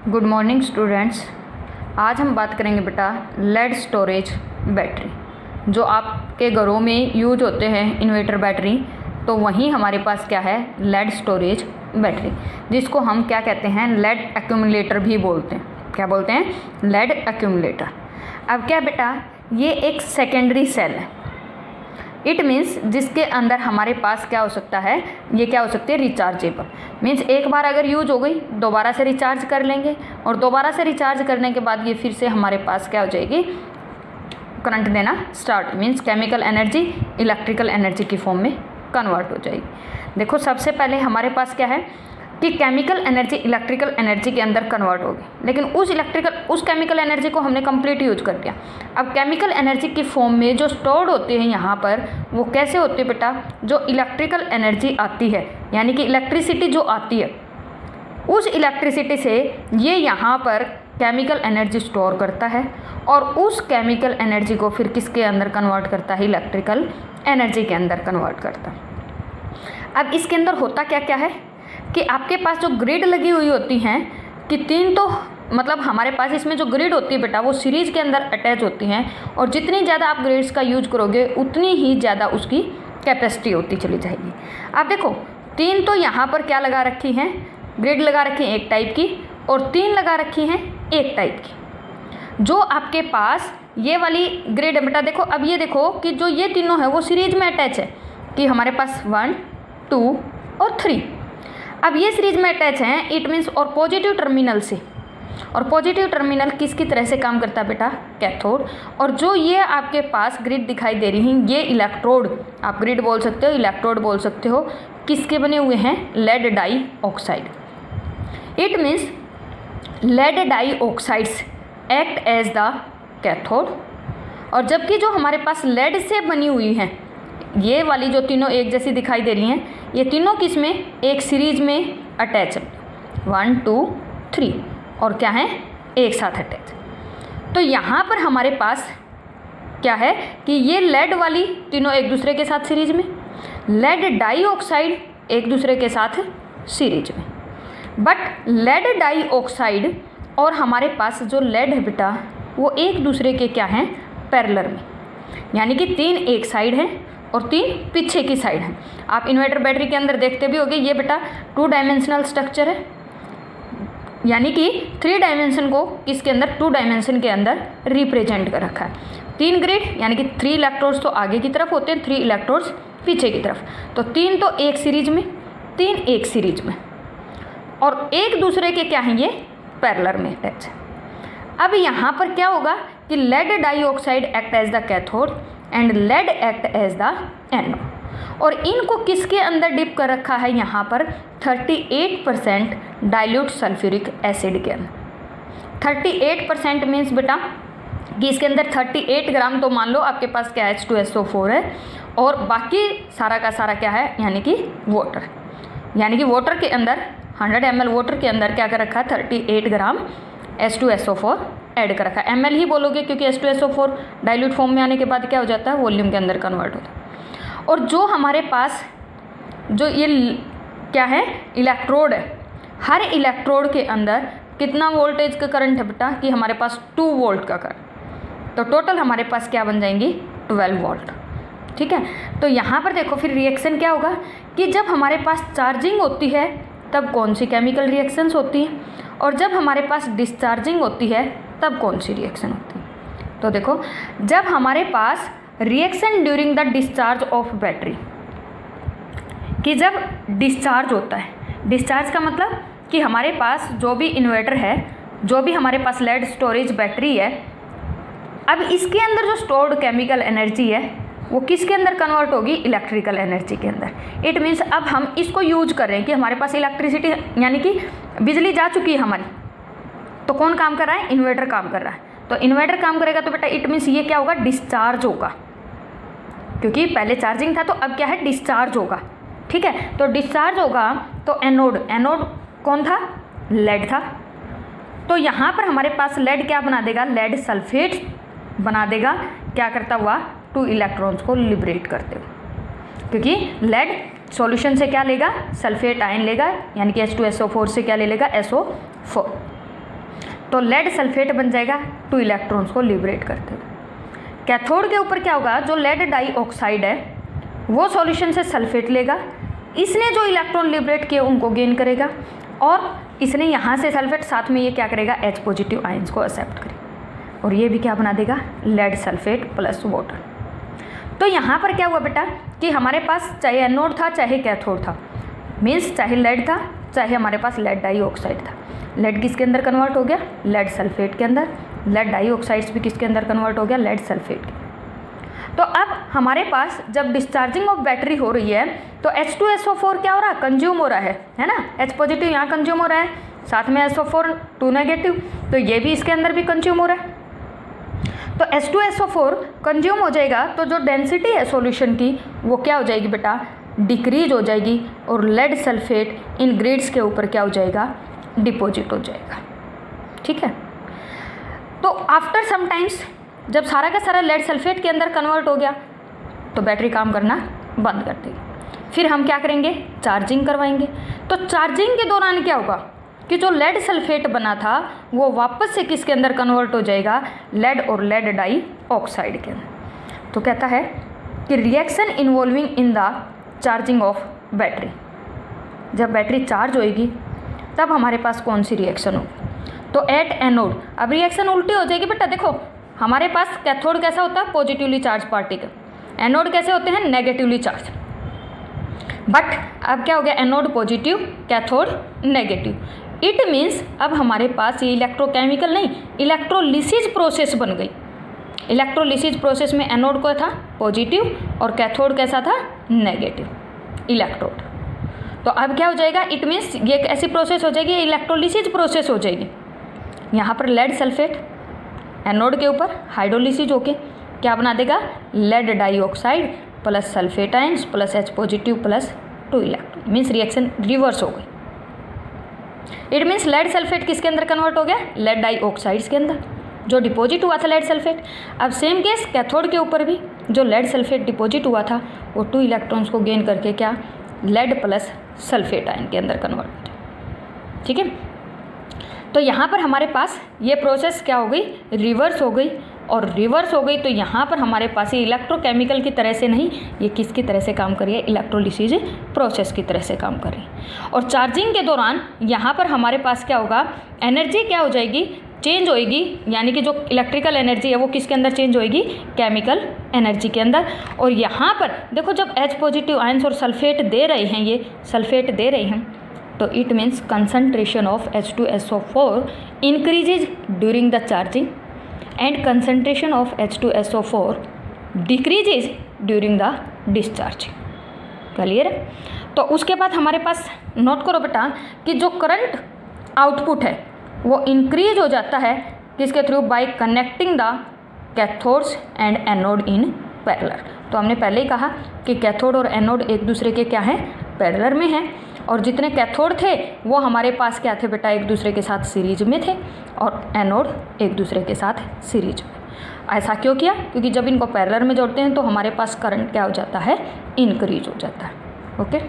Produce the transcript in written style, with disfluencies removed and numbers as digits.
Good morning students. आज हम बात करेंगे बेटा लेड स्टोरेज बैटरी। जो आपके घरों में यूज होते हैं इन्वर्टर बैटरी, तो वहीं हमारे पास क्या है, लेड स्टोरेज बैटरी, जिसको हम क्या कहते हैं, लेड एक्यूमुलेटर भी बोलते हैं। क्या बोलते हैं? Lead accumulator. अब क्या बेटा, ये एक सेकेंडरी सेल है। इट मीन्स जिसके अंदर हमारे पास क्या हो सकता है, ये क्या हो सकती है, रिचार्जेबल। मीन्स एक बार अगर यूज हो गई दोबारा से रिचार्ज कर लेंगे, और दोबारा से रिचार्ज करने के बाद ये फिर से हमारे पास क्या हो जाएगी, करंट देना start. Means chemical energy electrical energy की फॉर्म में कन्वर्ट हो जाएगी। देखो सबसे पहले हमारे पास क्या है कि केमिकल एनर्जी इलेक्ट्रिकल एनर्जी के अंदर कन्वर्ट होगी, लेकिन उस केमिकल एनर्जी को हमने कंप्लीट यूज कर दिया। अब केमिकल एनर्जी की फॉर्म में जो स्टोर्ड होते हैं यहाँ पर, वो कैसे होते हैं बेटा, जो इलेक्ट्रिकल एनर्जी आती है, यानी कि इलेक्ट्रिसिटी जो आती है, उस इलेक्ट्रिसिटी से ये यहाँ पर केमिकल एनर्जी स्टोर करता है, और उस केमिकल एनर्जी को फिर किसके अंदर कन्वर्ट करता है, इलेक्ट्रिकल एनर्जी के अंदर कन्वर्ट करता है। अब इसके अंदर होता क्या क्या है कि आपके पास जो ग्रिड लगी हुई होती हैं कि तीन, तो मतलब हमारे पास इसमें जो ग्रिड होती है बेटा वो सीरीज़ के अंदर अटैच होती हैं, और जितनी ज़्यादा आप ग्रिड्स का यूज करोगे उतनी ही ज़्यादा उसकी कैपेसिटी होती चली जाएगी। आप देखो तीन तो यहाँ पर क्या लगा रखी हैं, ग्रिड लगा रखी हैं एक टाइप की, और तीन लगा रखी हैं एक टाइप की। जो आपके पास ये वाली ग्रिड है बेटा, देखो अब ये देखो कि जो ये तीनों है वो सीरीज में अटैच है, कि हमारे पास 1, 2 और 3। अब ये सीरीज में अटैच हैं, इट मीन्स और पॉजिटिव टर्मिनल से, और पॉजिटिव टर्मिनल किसकी तरह से काम करता है बेटा, कैथोड। और जो ये आपके पास ग्रिड दिखाई दे रही हैं, ये इलेक्ट्रोड, आप ग्रिड बोल सकते हो, इलेक्ट्रोड बोल सकते हो, किसके बने हुए हैं, lead dioxide. It means lead dioxides act as the cathode. और जबकि जो हमारे पास लेड से बनी हुई हैं, ये वाली जो तीनों एक जैसी दिखाई दे रही हैं, ये तीनों किस में, एक सीरीज में अटैच है, 1, 2, 3, और क्या है, एक साथ अटैच। तो यहाँ पर हमारे पास क्या है कि ये लेड वाली तीनों एक दूसरे के साथ सीरीज में, लेड डाइऑक्साइड एक दूसरे के साथ सीरीज में। बट लेड डाइऑक्साइड और हमारे पास जो लेड है बेटा, वो एक दूसरे के क्या हैं, पैरेलल में, यानी कि तीन एक साइड है और तीन पीछे की साइड है। आप इन्वर्टर बैटरी के अंदर देखते भी होंगे, ये बेटा 2 डायमेंशनल स्ट्रक्चर है, यानी कि 3 डायमेंशन को किसके अंदर, 2 डायमेंशन के अंदर रिप्रेजेंट कर रखा है। 3 ग्रिड यानी कि 3 इलेक्ट्रोड्स तो आगे की तरफ होते हैं, 3 इलेक्ट्रोड्स पीछे की तरफ। तो 3 तो एक सीरीज में, 3 एक सीरीज में, और एक दूसरे के क्या हैं, ये पैरेलल में अटैच है। अब यहाँ पर क्या होगा कि lead dioxide act as the cathode and lead act as the anode, और इनको किसके अंदर डिप कर रखा है, यहाँ पर 38% डाइल्यूट सल्फ्यूरिक एसिड के अंदर। 38% मीन्स बेटा कि इसके अंदर 38 ग्राम, तो मान लो आपके पास क्या है, H2SO4 है, और बाकी सारा का सारा क्या है, यानी कि वाटर, यानी कि वाटर के अंदर 100 ml वाटर के अंदर क्या कर रखा है, 38 ग्राम H2SO4 ऐड कर रखा है। ml ही बोलोगे क्योंकि H2SO4 डाइल्यूट फॉर्म में आने के बाद क्या हो जाता है, वॉल्यूम के अंदर कन्वर्ट होता है। और जो हमारे पास जो ये क्या है, इलेक्ट्रोड है, हर इलेक्ट्रोड के अंदर कितना वोल्टेज का करंट है बेटा, कि हमारे पास 2 वोल्ट का करंट। तो टोटल हमारे पास क्या बन जाएंगी, 12 वोल्ट। ठीक है, तो यहाँ पर देखो फिर रिएक्शन क्या होगा कि जब हमारे पास चार्जिंग होती है तब कौन सी केमिकल रिएक्शंस होती हैं, और जब हमारे पास डिस्चार्जिंग होती है तब कौन सी रिएक्शन होती है। तो देखो जब हमारे पास reaction during the discharge of battery, कि जब डिस्चार्ज होता है, डिस्चार्ज का मतलब कि हमारे पास जो भी इन्वर्टर है, जो भी हमारे पास लेड स्टोरेज बैटरी है, अब इसके अंदर जो स्टोर्ड केमिकल एनर्जी है वो किसके अंदर कन्वर्ट होगी, इलेक्ट्रिकल एनर्जी के अंदर। इट मीन्स अब हम इसको यूज कर रहे हैं कि हमारे पास इलेक्ट्रिसिटी यानी कि बिजली जा चुकी है हमारी, तो कौन काम कर रहा है, इन्वर्टर काम कर रहा है। तो इन्वर्टर काम करेगा तो बेटा इट मीन्स ये क्या होगा, डिस्चार्ज होगा, क्योंकि पहले चार्जिंग था तो अब क्या है, डिस्चार्ज होगा। ठीक है, तो डिस्चार्ज होगा तो एनोड, एनोड कौन था, लेड था। तो यहाँ पर हमारे पास लेड क्या बना देगा, लेड सल्फेट बना देगा, क्या करता हुआ, 2 इलेक्ट्रॉन्स को लिबरेट करते हुए, क्योंकि लेड सॉल्यूशन से क्या लेगा, सल्फेट आयन लेगा, यानी कि H2SO4 से क्या ले लेगा, SO4। तो लेड सल्फेट बन जाएगा 2 इलेक्ट्रॉन्स को लिबरेट करते हुए। कैथोड के ऊपर क्या होगा, जो लेड डाइऑक्साइड है वो सॉल्यूशन से सल्फेट लेगा, इसने जो इलेक्ट्रॉन लिबरेट किए उनको गेन करेगा, और इसने यहाँ से सल्फेट साथ में ये क्या करेगा, H पॉजिटिव आयंस को एक्सेप्ट करेगा, और ये भी क्या बना देगा, लेड सल्फेट प्लस वाटर। तो यहाँ पर क्या हुआ बेटा कि हमारे पास चाहे एनोड था चाहे कैथोड था, मीन्स चाहे लेड था चाहे हमारे पास लेड डाइऑक्साइड था, लेड किसके अंदर कन्वर्ट हो गया, लेड सल्फेट के अंदर, लेड डाइऑक्साइड्स भी किसके अंदर कन्वर्ट हो गया, लेड सल्फेट के। तो अब हमारे पास जब डिस्चार्जिंग ऑफ बैटरी हो रही है तो H2SO4 क्या हो रहा है, कंज्यूम हो रहा है ना, H पॉजिटिव यहाँ कंज्यूम हो रहा है, साथ में SO4 2 नेगेटिव, तो ये भी इसके अंदर भी कंज्यूम हो रहा है। तो H2SO4 कंज्यूम हो जाएगा तो जो डेंसिटी है सॉल्यूशन की वो क्या हो जाएगी बेटा, डिक्रीज हो जाएगी, और लेड सल्फेट इन ग्रिड्स के ऊपर क्या हो जाएगा, डिपॉजिट हो जाएगा। ठीक है, तो आफ्टर सम टाइम्स जब सारा का सारा लेड सल्फेट के अंदर कन्वर्ट हो गया तो बैटरी काम करना बंद कर देगी। फिर हम क्या करेंगे, चार्जिंग करवाएंगे। तो चार्जिंग के दौरान क्या होगा कि जो लेड सल्फेट बना था वो वापस से किसके अंदर कन्वर्ट हो जाएगा, लेड और लेड डाई ऑक्साइड के अंदर। तो कहता है कि reaction involving in the charging of battery, जब बैटरी चार्ज होएगी तब हमारे पास कौन सी रिएक्शन होगी, तो एट एनोड। अब रिएक्शन उल्टी हो जाएगी बेटा, देखो हमारे पास कैथोड कैसा होता है, पॉजिटिवली चार्ज पार्टिकल, एनोड कैसे होते हैं, नेगेटिवली चार्ज। बट अब क्या हो गया, anode positive cathode negative. It means अब हमारे पास ये इलेक्ट्रोकेमिकल नहीं, इलेक्ट्रोलिसिस प्रोसेस बन गई। इलेक्ट्रोलिसिस प्रोसेस में एनोड को था पॉजिटिव और कैथोड कैसा था, नेगेटिव इलेक्ट्रोड। तो अब क्या हो जाएगा, इट मीन्स ये एक ऐसी प्रोसेस हो जाएगी, इलेक्ट्रोलिसिस प्रोसेस हो जाएगी। यहाँ पर लेड सल्फेट एनोड के ऊपर हाइड्रोलिसिस होके क्या बना देगा, lead dioxide plus sulphate ions plus H positive plus 2 electron, means reaction reverse हो गई। इट मीन्स लेड सल्फेट किसके अंदर कन्वर्ट हो गया, लेड डाइऑक्साइड्स के अंदर, जो डिपॉजिट हुआ था लेड सल्फेट। अब सेम केस कैथोड के ऊपर भी जो लेड सल्फेट डिपॉजिट हुआ था वो 2 इलेक्ट्रॉन्स को गेन करके क्या, लेड प्लस सल्फेट आयन के अंदर कन्वर्ट हो जाए। ठीक है, तो यहाँ पर हमारे पास ये प्रोसेस क्या हो गई, रिवर्स हो गई, और रिवर्स हो गई तो यहाँ पर हमारे पास ये इलेक्ट्रोकेमिकल की तरह से नहीं, ये किसकी तरह से काम कर रही है, इलेक्ट्रोलिसिस प्रोसेस की तरह से काम कर रही है। और चार्जिंग के दौरान यहाँ पर हमारे पास क्या होगा, एनर्जी क्या हो जाएगी, चेंज होएगी, यानी कि जो इलेक्ट्रिकल एनर्जी है वो किसके अंदर चेंज होएगी, केमिकल एनर्जी के अंदर। और यहाँ पर देखो जब H पॉजिटिव आयंस और सल्फेट दे रहे हैं, ये सल्फेट दे रहे हैं, तो it means concentration of H2SO4 increases during the charging and concentration of H2SO4 decreases during the discharging. Clear है। तो उसके बाद हमारे पास नोट करो बेटा कि जो करंट आउटपुट है वो इंक्रीज हो जाता है किसके through, bye connecting the cathodes and anode in parallel. तो हमने पहले ही कहा कि कैथोड और एनोड एक दूसरे के क्या हैं, पैरेलल में हैं, और जितने कैथोड थे वो हमारे पास क्या थे बेटा, एक दूसरे के साथ सीरीज में थे, और एनोड एक दूसरे के साथ सीरीज में। ऐसा क्यों किया, क्योंकि जब इनको पैरेलल में जोड़ते हैं तो हमारे पास करंट क्या हो जाता है, इंक्रीज हो जाता है। ओके।